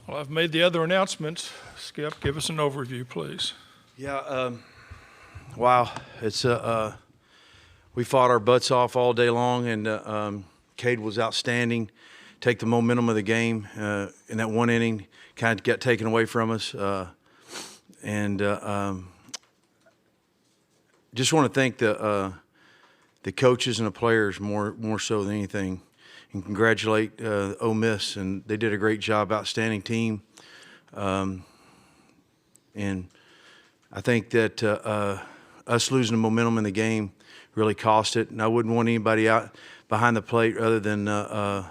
Well, I've made the other announcements. Skip, give us an overview, please. Yeah, wow. It's we fought our butts off all day long, and Cade was outstanding. Take the momentum of the game in that one inning, kind of got taken away from us, and just want to thank the coaches and the players more so than anything, and congratulate Ole Miss, and they did a great job, outstanding team, and I think that us losing the momentum in the game really cost it, and I wouldn't want anybody out behind the plate other than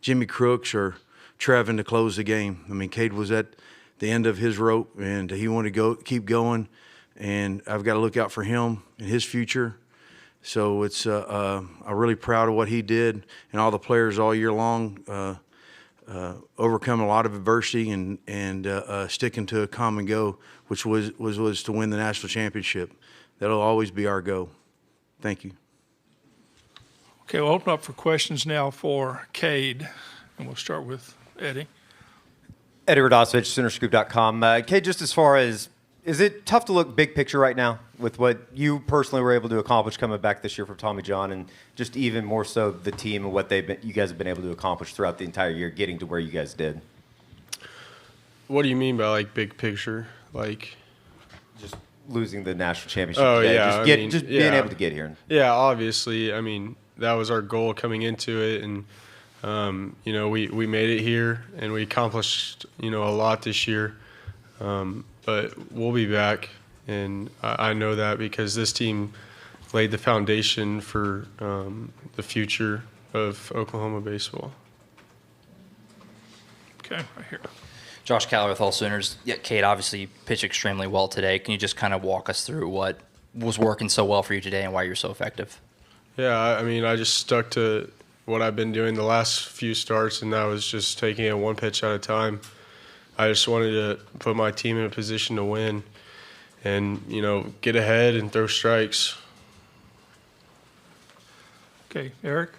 Jimmy Crooks or Trevin to close the game. I mean, Cade was at the end of his rope, and he wanted to keep going, and I've got to look out for him and his future. So it's I'm really proud of what he did and all the players all year long, overcome a lot of adversity and sticking to a common goal, which was to win the national championship. That'll always be our goal. Thank you. Okay, we'll open up for questions now for Cade, and we'll start with Eddie. Eddie Radosevich, Centerscoop.com. Cade, just as far as, is it tough to look big picture right now with what you personally were able to accomplish coming back this year from Tommy John, and just even more so the team and what you guys have been able to accomplish throughout the entire year, getting to where you guys did? What do you mean by like big picture? Like just losing the national championship. Oh today. yeah, just being able to get here. Yeah, obviously. I mean, that was our goal coming into it, and we made it here, and we accomplished a lot this year. But we'll be back, and I know that because this team laid the foundation for the future of Oklahoma baseball. Okay, right here. Josh Caller with All Sooners. Yeah, Cade, obviously pitched extremely well today. Can you just kind of walk us through what was working so well for you today and why you're so effective? Yeah, I mean, I just stuck to what I've been doing the last few starts, and that was just taking it one pitch at a time. I just wanted to put my team in a position to win and, get ahead and throw strikes. Okay, Eric?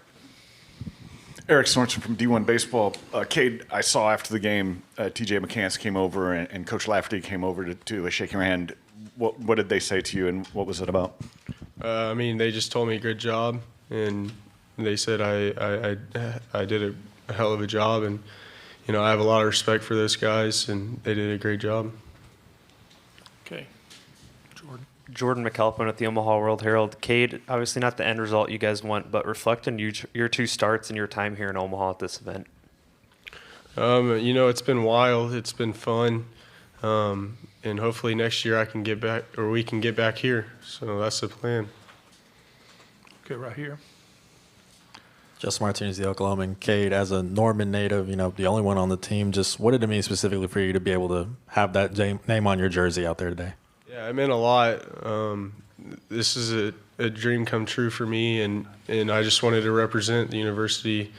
Eric Sorensen from D1 Baseball. Cade, I saw after the game, T.J. McCants came over and Coach Lafferty came over to shake your hand. What did they say to you, and what was it about? I mean, they just told me good job, and they said I did a hell of a job, and I have a lot of respect for those guys, and they did a great job. Okay, Jordan. Jordan McAlpin at the Omaha World Herald. Cade, obviously not the end result you guys want, but reflect on your two starts and your time here in Omaha at this event. It's been wild. It's been fun. And hopefully next year we can get back here. So that's the plan. Okay, right here. Justin Martinez, the Oklahoman. Cade, as a Norman native, the only one on the team, just what did it mean specifically for you to be able to have that name on your jersey out there today? Yeah, it meant a lot. This is a dream come true for me, and I just wanted to represent the university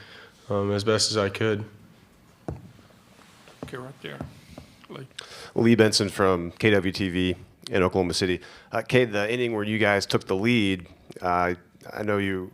as best as I could. Okay, right there. Lee Benson from KWTV in Oklahoma City. Cade, the inning where you guys took the lead, I know you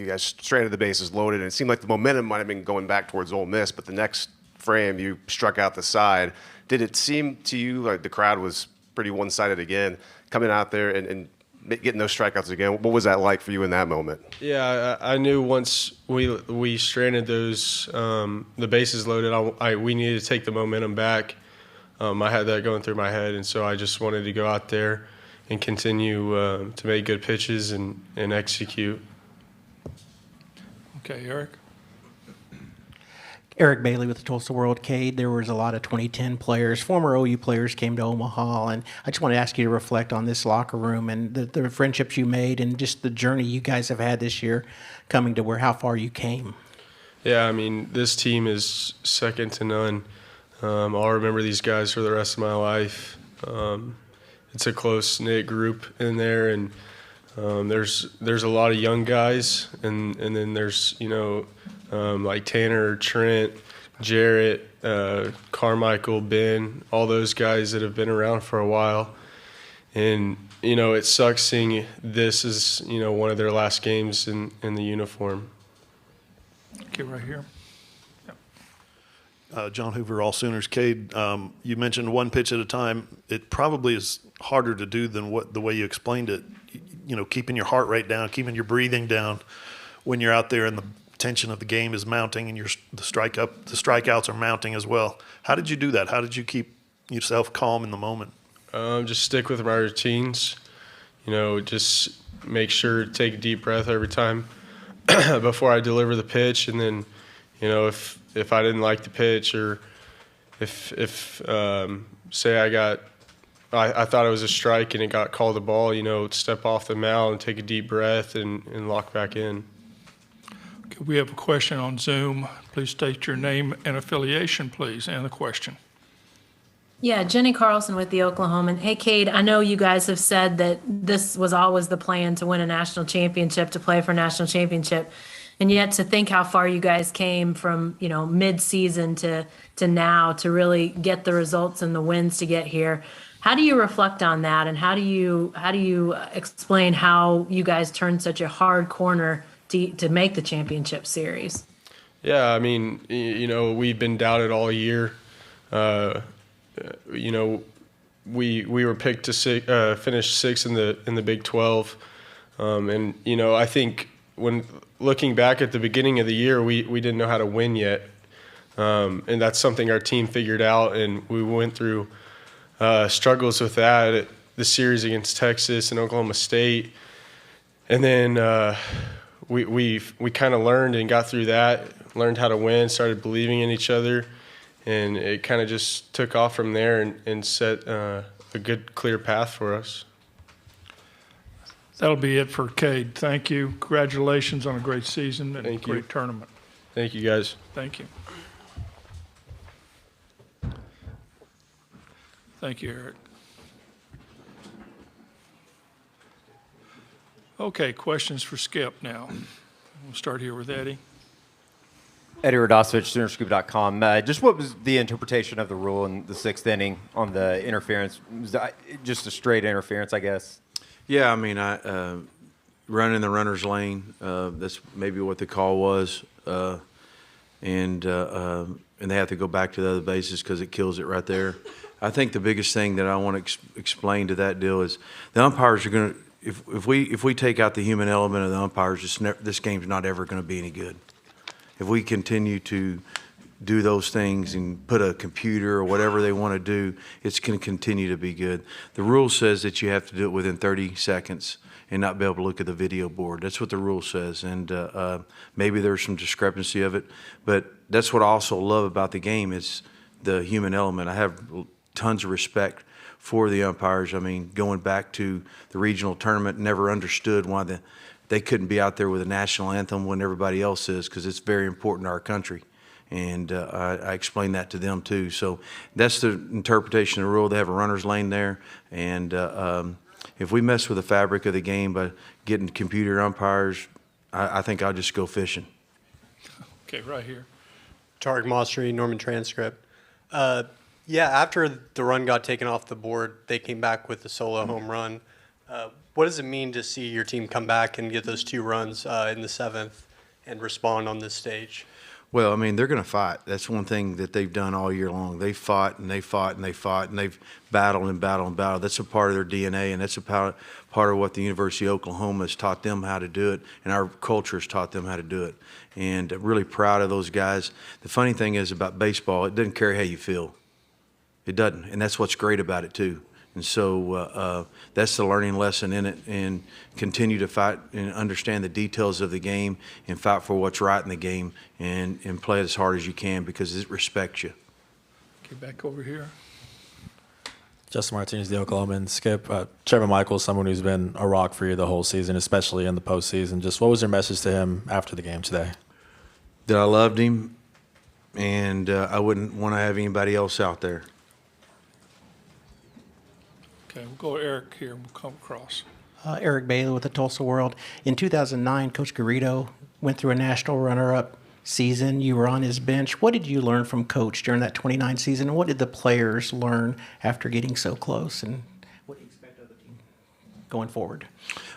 guys stranded the bases loaded, and it seemed like the momentum might have been going back towards Ole Miss, but the next frame you struck out the side. Did it seem to you like the crowd was pretty one-sided again, coming out there and getting those strikeouts again? What was that like for you in that moment? Yeah, I knew once we stranded those the bases loaded, we needed to take the momentum back. I had that going through my head, and so I just wanted to go out there and continue to make good pitches and execute. Okay, Eric. Eric Bailey with the Tulsa World. Cade, there was a lot of 2010 players, former OU players came to Omaha, and I just want to ask you to reflect on this locker room and the friendships you made and just the journey you guys have had this year coming to how far you came. Yeah, I mean, this team is second to none. I'll remember these guys for the rest of my life. It's a close-knit group in there, and there's a lot of young guys, and then there's, like Tanner, Trent, Jarrett, Carmichael, Ben, all those guys that have been around for a while. And, it sucks seeing this as, one of their last games in the uniform. Okay, right here. John Hoover, All Sooners. Cade, you mentioned one pitch at a time. It probably is harder to do than the way you explained it. You know, keeping your heart rate down, keeping your breathing down when you're out there and the tension of the game is mounting and the strikeouts are mounting as well. How did you do that? How did you keep yourself calm in the moment? Just stick with my routines. You know, just make sure to take a deep breath every time before I deliver the pitch, and then, you know, if I didn't like the pitch, or if say I thought it was a strike and it got called a ball, you know, step off the mound and take a deep breath and lock back in. Okay, we have a question on Zoom. Please state your name and affiliation, please, and the question. Yeah, Jenny Carlson with the Oklahoman. Hey, Cade, I know you guys have said that this was always the plan to win a national championship, to play for a national championship. And yet to think how far you guys came from, you know, mid-season to now to really get the results and the wins to get here. How do you reflect on that, and how do you explain how you guys turned such a hard corner to make the championship series? Yeah, I mean, you know, we've been doubted all year. You know, we were picked to finish sixth in the Big 12, and you know, I think when looking back at the beginning of the year, we didn't know how to win yet, and that's something our team figured out, and we went through struggles with that, the series against Texas and Oklahoma State, and then we kind of learned and got through that, learned how to win, started believing in each other. And it kind of just took off from there and set a good, clear path for us. That'll be it for Cade. Thank you. Congratulations on a great season and a great tournament. Thank you, guys. Thank you. Thank you, Eric. Okay, questions for Skip now. We'll start here with Eddie. Eddie Radosevich, Soonerscoop.com. Just what was the interpretation of the rule in the sixth inning on the interference? Was that just a straight interference, I guess? Yeah, I mean, running the runner's lane, that's maybe what the call was. And they have to go back to the other bases because it kills it right there. I think the biggest thing that I want to explain to that deal is the umpires are going to, if we take out the human element of the umpires, this game's not ever going to be any good. If we continue to do those things and put a computer or whatever they want to do, it's going to continue to be good. The rule says that you have to do it within 30 seconds and not be able to look at the video board. That's what the rule says, and maybe there's some discrepancy of it, but that's what I also love about the game is the human element. I have tons of respect for the umpires. I mean, going back to the regional tournament, never understood why they couldn't be out there with a national anthem when everybody else is, because it's very important to our country. And I explained that to them too. So that's the interpretation of the rule. They have a runner's lane there. And if we mess with the fabric of the game by getting computer umpires, I think I'll just go fishing. Okay, right here. Tarek Mostri, Norman Transcript. Yeah, after the run got taken off the board, they came back with the solo home run. What does it mean to see your team come back and get those two runs in the seventh and respond on this stage? Well, I mean, they're going to fight. That's one thing that they've done all year long. They fought and they fought and they fought and they've battled and battled and battled. That's a part of their DNA, and that's a part of what the University of Oklahoma has taught them how to do it, and our culture has taught them how to do it. And I'm really proud of those guys. The funny thing is about baseball, it doesn't care how you feel. It doesn't, and that's what's great about it too. And so that's the learning lesson in it, and continue to fight and understand the details of the game and fight for what's right in the game and play it as hard as you can because it respects you. Okay, back over here. Justin Martinez, the Oklahoman. Skip, Trevor Michaels, someone who's been a rock for you the whole season, especially in the postseason. Just what was your message to him after the game today? That I loved him, and I wouldn't want to have anybody else out there. Okay, we'll go Eric here. We'll come across. Eric Bailey with the Tulsa World. In 2009, Coach Garrido went through a national runner-up season. You were on his bench. What did you learn from Coach during that 29 season? And what did the players learn after getting so close? And what do you expect of the team going forward?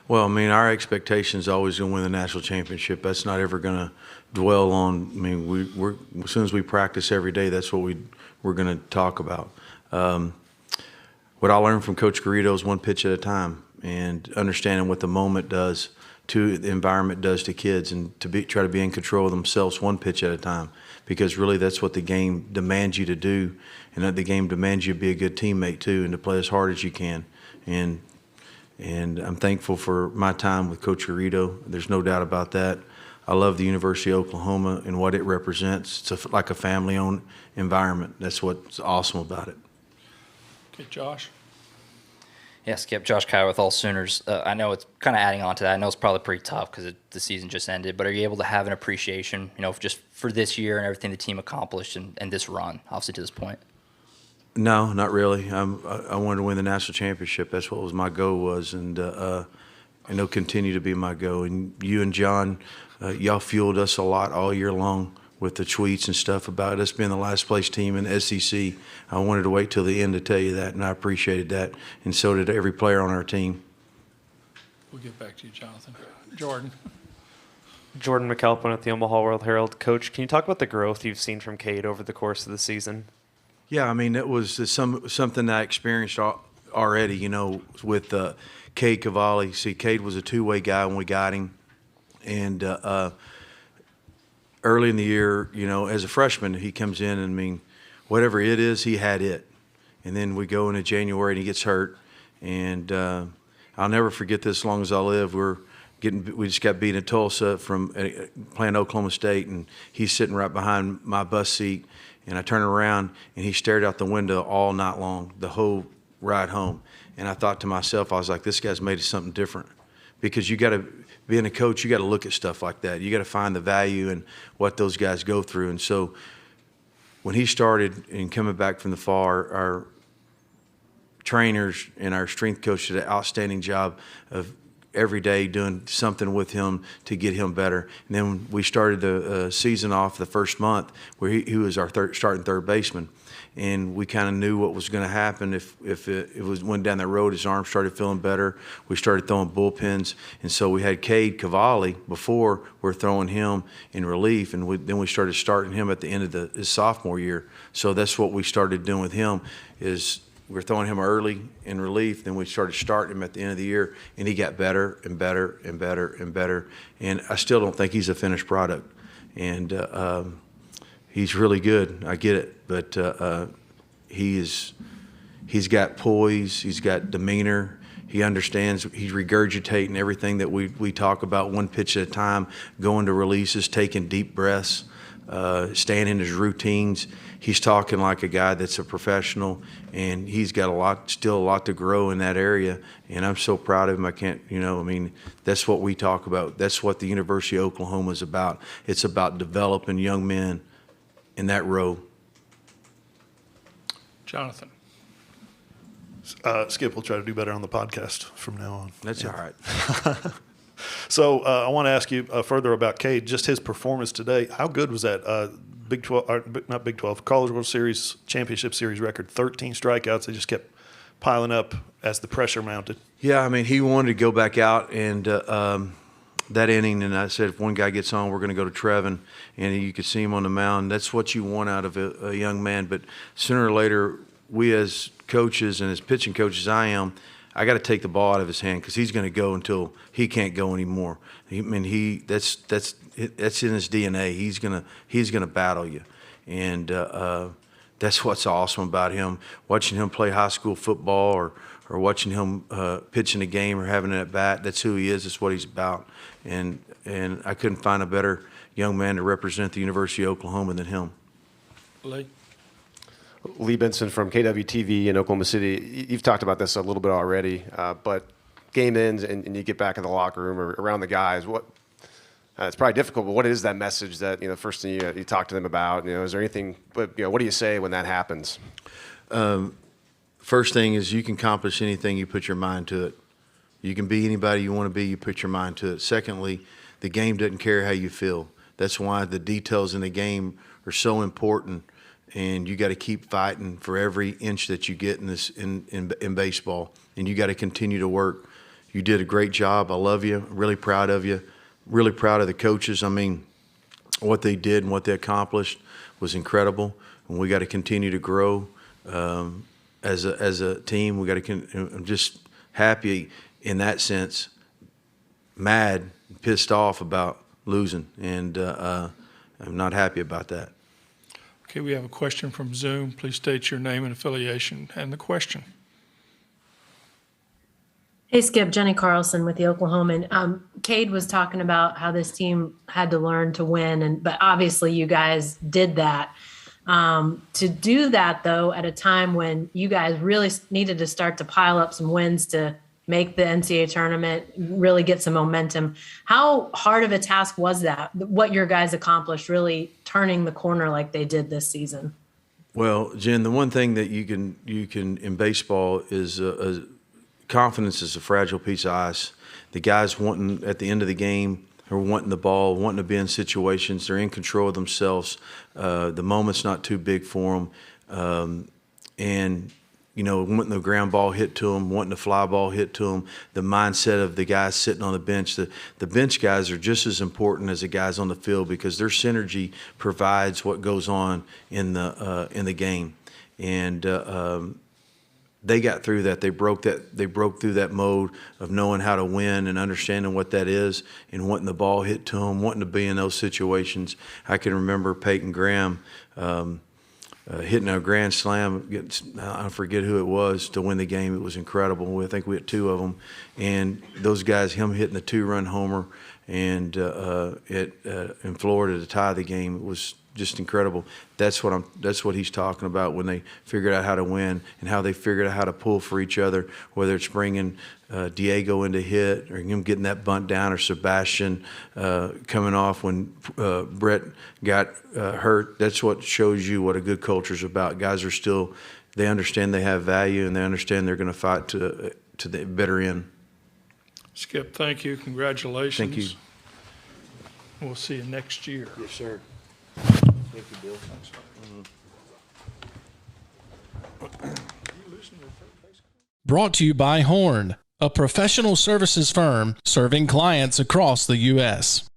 Well, I mean, our expectation is always going to win the national championship. That's not ever going to dwell on. I mean, we're as soon as we practice every day, that's what we're going to talk about. What I learned from Coach Garrido is one pitch at a time, and understanding what the moment does to the environment does to kids, and to try to be in control of themselves one pitch at a time. Because really, that's what the game demands you to do, and that the game demands you to be a good teammate too, and to play as hard as you can. And I'm thankful for my time with Coach Garrido. There's no doubt about that. I love the University of Oklahoma and what it represents. It's like a family-owned environment. That's what's awesome about it. Okay, Josh. Yeah, Skip, Josh Kyle with All Sooners. I know it's kind of adding on to that. I know it's probably pretty tough because the season just ended, but are you able to have an appreciation, just for this year and everything the team accomplished and this run, obviously, to this point? No, not really. I wanted to win the national championship. That's what my goal was, and it'll continue to be my goal. And you and John, y'all fueled us a lot all year long with the tweets and stuff about us being the last place team in the SEC. I wanted to wait till the end to tell you that, and I appreciated that, and so did every player on our team. We'll get back to you, Jonathan. Jordan. Jordan McAlpin at the Omaha World Herald. Coach, can you talk about the growth you've seen from Cade over the course of the season? Yeah, I mean, it was something I experienced already, with Cade Cavalli. See, Cade was a two-way guy when we got him, and early in the year, as a freshman, he comes in and, I mean, whatever it is, he had it. And then we go into January and he gets hurt. And I'll never forget this as long as I live. We just got beat in Tulsa from playing Oklahoma State, and he's sitting right behind my bus seat. And I turn around and he stared out the window all night long, the whole ride home. And I thought to myself, I was like, this guy's made it something different. Because you got to, being a coach, you got to look at stuff like that. You got to find the value in what those guys go through. And so when he started and coming back from the fall, our trainers and our strength coach did an outstanding job of every day doing something with him to get him better. And then we started the season off the first month where he was our starting third baseman. And we kind of knew what was going to happen if it went down that road. His arm started feeling better. We started throwing bullpens. And so we had Cade Cavalli before. We're throwing him in relief. And then we started starting him at the end of his sophomore year. So that's what we started doing with him is we're throwing him early in relief. Then we started starting him at the end of the year. And he got better and better and better and better. And I still don't think he's a finished product. And he's really good. I get it. But he's got poise. He's got demeanor. He understands. He's regurgitating everything that we talk about one pitch at a time, going to releases, taking deep breaths, staying in his routines. He's talking like a guy that's a professional, and he's got still a lot to grow in that area. And I'm so proud of him. I can't, that's what we talk about. That's what the University of Oklahoma is about. It's about developing young men in that row. Jonathan. Skip will try to do better on the podcast from now on. That's all right. So I want to ask you further about Cade, just his performance today. How good was that? Big 12, not Big 12, College World Series Championship Series record, 13 strikeouts. They just kept piling up as the pressure mounted. Yeah, I mean, he wanted to go back out and that inning, and I said, if one guy gets on, we're going to go to Trevin, and you could see him on the mound. That's what you want out of a young man. But sooner or later, we as coaches and as pitching coaches I am, I got to take the ball out of his hand because he's going to go until he can't go anymore. That's in his DNA. He's gonna battle you, and that's what's awesome about him. Watching him play high school football or watching him pitch in a game or having an at bat. That's who he is. That's what he's about. And I couldn't find a better young man to represent the University of Oklahoma than him. Lee Benson from KWTV in Oklahoma City. You've talked about this a little bit already, but game ends and you get back in the locker room or around the guys. It's probably difficult, but what is that message that first thing you talk to them about? Is there anything? But what do you say when that happens? First thing is you can accomplish anything you put your mind to it. You can be anybody you want to be. You put your mind to it. Secondly, the game doesn't care how you feel. That's why the details in the game are so important. And you got to keep fighting for every inch that you get in baseball, and you got to continue to work. You did a great job. I love you. Really proud of you. Really proud of the coaches. I mean, what they did and what they accomplished was incredible. And we got to continue to grow as a team. We got to. I'm just happy in that sense. Mad, pissed off about losing, and I'm not happy about that. Okay, we have a question from Zoom. Please state your name and affiliation and the question. Hey, Skip, Jenny Carlson with the Oklahoman. Cade was talking about how this team had to learn to win, but obviously you guys did that. To do that, though, at a time when you guys really needed to start to pile up some wins to make the NCAA tournament, really get some momentum. How hard of a task was that, what your guys accomplished, really turning the corner like they did this season? Well, Jen, the one thing that you can in baseball is confidence is a fragile piece of ice. The guys wanting at the end of the game are wanting the ball, wanting to be in situations. They're in control of themselves. The moment's not too big for them. And, you know, wanting the ground ball hit to them, wanting the fly ball hit to them, the mindset of the guys sitting on the bench. The bench guys are just as important as the guys on the field because their synergy provides what goes on in the game. And they got through that. They broke through that mode of knowing how to win and understanding what that is and wanting the ball hit to them, wanting to be in those situations. I can remember Peyton Graham hitting a grand slam. I forget who it was to win the game. It was incredible. I think we had 2 of them, and those guys, him hitting the 2-run homer and in Florida to tie the game, it was just incredible. That's what he's talking about when they figured out how to win and how they figured out how to pull for each other, whether it's bringing Diego into hit or him getting that bunt down or Sebastian coming off when Brett got hurt. That's what shows you what a good culture is about. Guys are still, they understand they have value and they understand they're going to fight to the bitter end. Skip, thank you. Congratulations. Thank you. We'll see you next year. Yes, sir. Thank you, Bill. Brought to you by Horn, a professional services firm serving clients across the U.S.